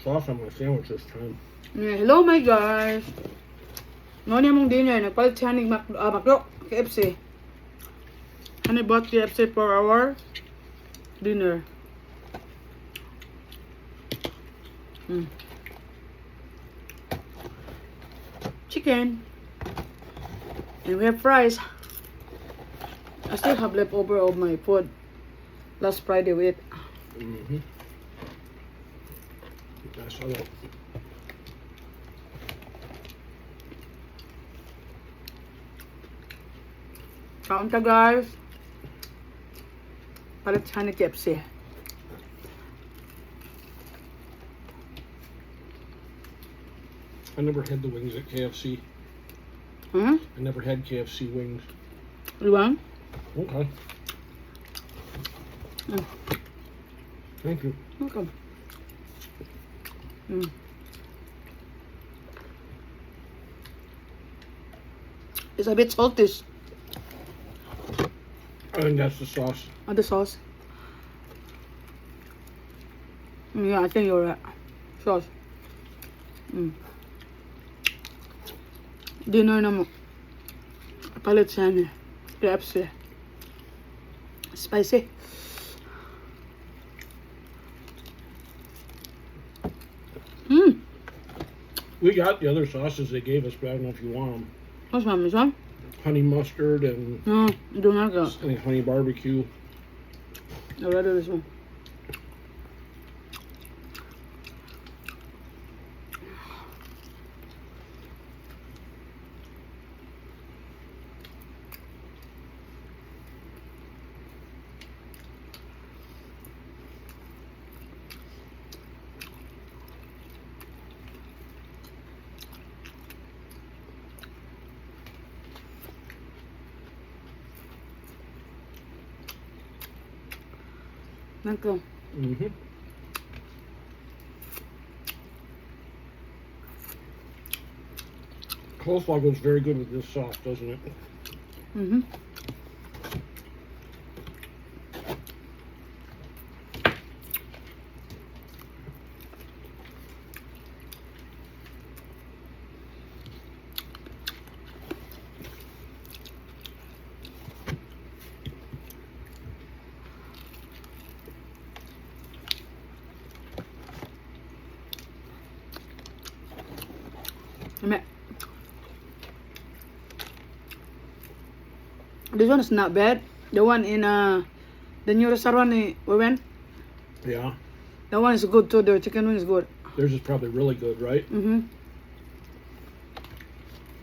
sauce on my sandwich this time. Yeah, hello my guys. No niya mong dinner. Nagpalit siya ni Macdo, KFC. And I bought KFC for our dinner. Chicken. And we have fries. I still have leftover of my food. Last Friday we ate. I saw that. Kaon ka guys. Palit siya ni KFC. I never had the wings at KFC. Hmm? I never had KFC wings. You want? Okay. Thank you. Okay. It's a bit salty. I think that's the sauce. The sauce. Yeah, I think you're right. Sauce. Dinner na mo. Palit siya niya. KFC. Spicy. We got the other sauces they gave us, but I don't know if you want them. What's mom? This one? Honey mustard and No, I don't like that. I think honey barbecue. I'd rather this one. Thank you. Coleslaw goes very good with this sauce, doesn't it? This one is not bad. The one in the new restaurant we went. Yeah. That one is good too. The chicken wing is good. Theirs is probably really good, right?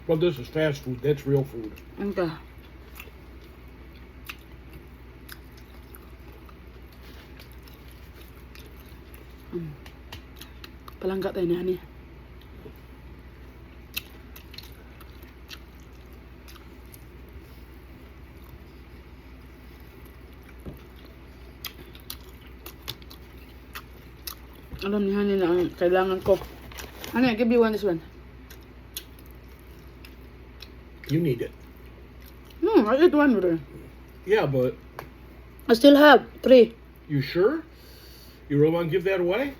Well, this is fast food. That's real food. Okay. Palangga tayo ni. Alam ni Honey na ang kailangan ko. Honey, I give you this one. You need it. No, I ate one with her. Yeah, but I still have 3. you sure? You really want to give that away?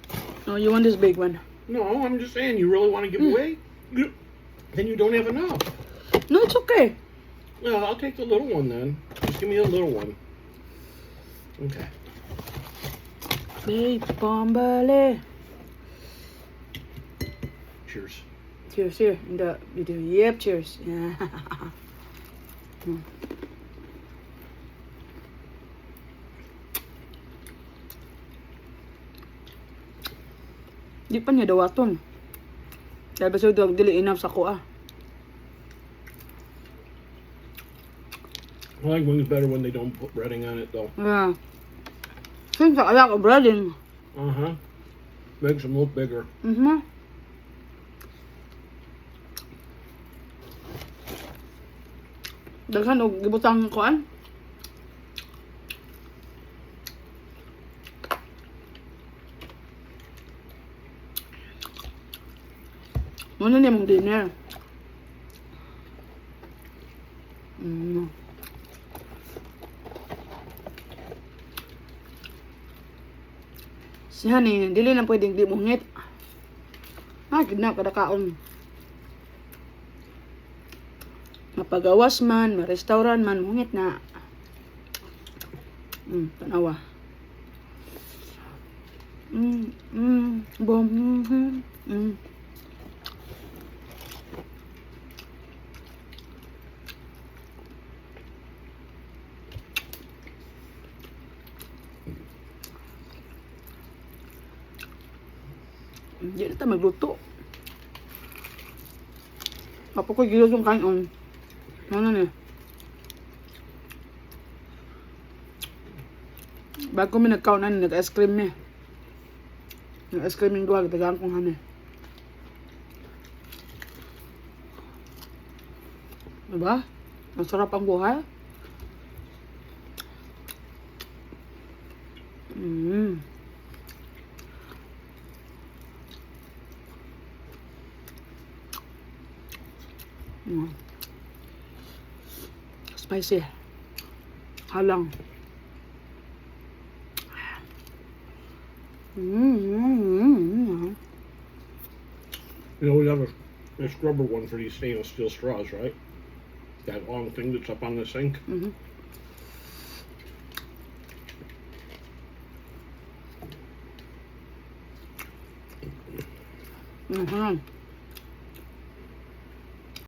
Oh, you want this big one? No, I'm just saying, you really want to give away? Then you don't have enough. No, it's okay. Well, I'll take the little one then. Just give me a little one. Okay. Babe, pambale. Cheers. Cheers here in the video. Yep, cheers. Yeah. Di pa niya dawaton. Dahil ba siya dili enough sa kuha. I like wings better when they don't put breading on it, though. Yeah. Since I like breading. Uh-huh. Makes them look bigger. Daghan og gibutang kuan. Muna niya mong dinner. Si Honey, dili na pwedeng di mungit. Gina kada kaon. Mapagawas man, ma-restaurant man, mungit na. Tanawa. Bom. Hindi na tayo magluto. Apo ko gilos yung kain. Ano na? Bago mi nagkaon na, nag-ice cream mi. Nag-ice cream yung duwag, tagaan kong hane. Diba? Masarap ang buhay. Spicy. Halang. You know, we have a scrubber one for these stainless steel straws, right? That long thing that's up on the sink.